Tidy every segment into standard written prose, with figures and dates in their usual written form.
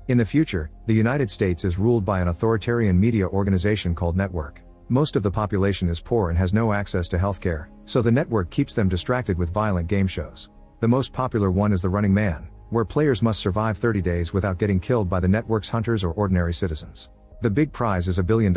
In the future, the United States is ruled by an authoritarian media organization called Network. Most of the population is poor and has no access to healthcare, so the network keeps them distracted with violent game shows. The most popular one is The Running Man, where players must survive 30 days without getting killed by the network's hunters or ordinary citizens. The big prize is $1 billion,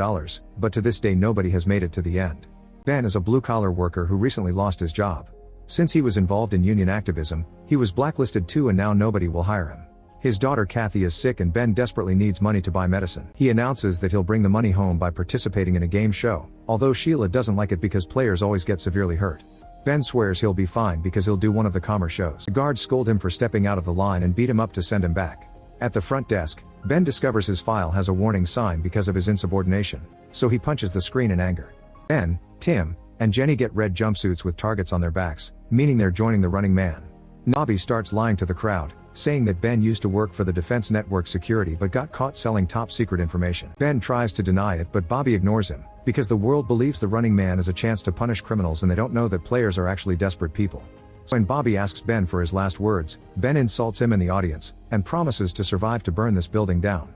but to this day nobody has made it to the end. Ben is a blue-collar worker who recently lost his job. Since he was involved in union activism, he was blacklisted too, and now nobody will hire him. His daughter Kathy is sick and Ben desperately needs money to buy medicine. He announces that he'll bring the money home by participating in a game show, although Sheila doesn't like it because players always get severely hurt. Ben swears he'll be fine because he'll do one of the calmer shows. The guards scold him for stepping out of the line and beat him up to send him back. At the front desk, Ben discovers his file has a warning sign because of his insubordination, so he punches the screen in anger. Ben, Tim, and Jenny get red jumpsuits with targets on their backs, meaning they're joining the Running Man. Nobby starts lying to the crowd, saying that Ben used to work for the Defense Network security but got caught selling top-secret information. Ben tries to deny it, but Bobby ignores him, because the world believes the Running Man is a chance to punish criminals and they don't know that players are actually desperate people. When Bobby asks Ben for his last words, Ben insults him in the audience, and promises to survive to burn this building down.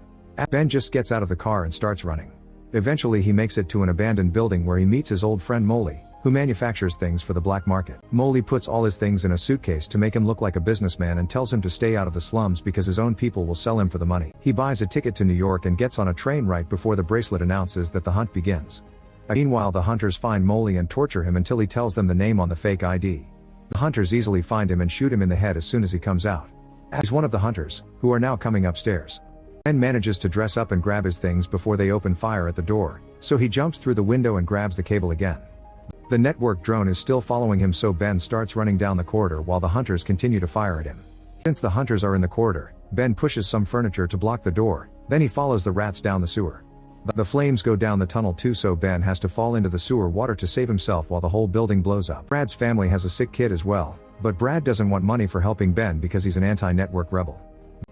Ben just gets out of the car and starts running. Eventually he makes it to an abandoned building where he meets his old friend Molly, who manufactures things for the black market. Molly puts all his things in a suitcase to make him look like a businessman and tells him to stay out of the slums because his own people will sell him for the money. He buys a ticket to New York and gets on a train right before the bracelet announces that the hunt begins. Meanwhile, the hunters find Molly and torture him until he tells them the name on the fake ID. The hunters easily find him and shoot him in the head as soon as he comes out. He's one of the hunters, who are now coming upstairs. Ben manages to dress up and grab his things before they open fire at the door, so he jumps through the window and grabs the cable again. The network drone is still following him, so Ben starts running down the corridor while the hunters continue to fire at him. Since the hunters are in the corridor, Ben pushes some furniture to block the door, then he follows the rats down the sewer. The flames go down the tunnel too, so Ben has to fall into the sewer water to save himself while the whole building blows up. Brad's family has a sick kid as well, but Brad doesn't want money for helping Ben because he's an anti-network rebel.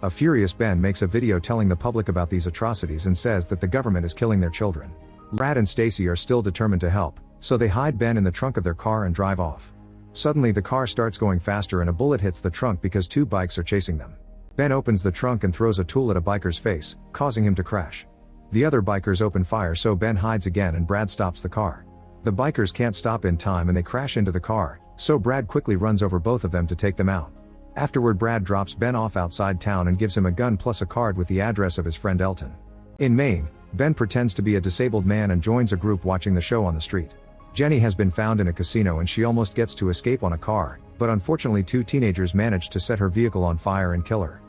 A furious Ben makes a video telling the public about these atrocities and says that the government is killing their children. Brad and Stacy are still determined to help, so they hide Ben in the trunk of their car and drive off. Suddenly the car starts going faster and a bullet hits the trunk because two bikes are chasing them. Ben opens the trunk and throws a tool at a biker's face, causing him to crash. The other bikers open fire, so Ben hides again and Brad stops the car. The bikers can't stop in time and they crash into the car, so Brad quickly runs over both of them to take them out. Afterward, Brad drops Ben off outside town and gives him a gun plus a card with the address of his friend Elton. In Maine, Ben pretends to be a disabled man and joins a group watching the show on the street. Jenny has been found in a casino and she almost gets to escape on a car, but unfortunately two teenagers manage to set her vehicle on fire and kill her.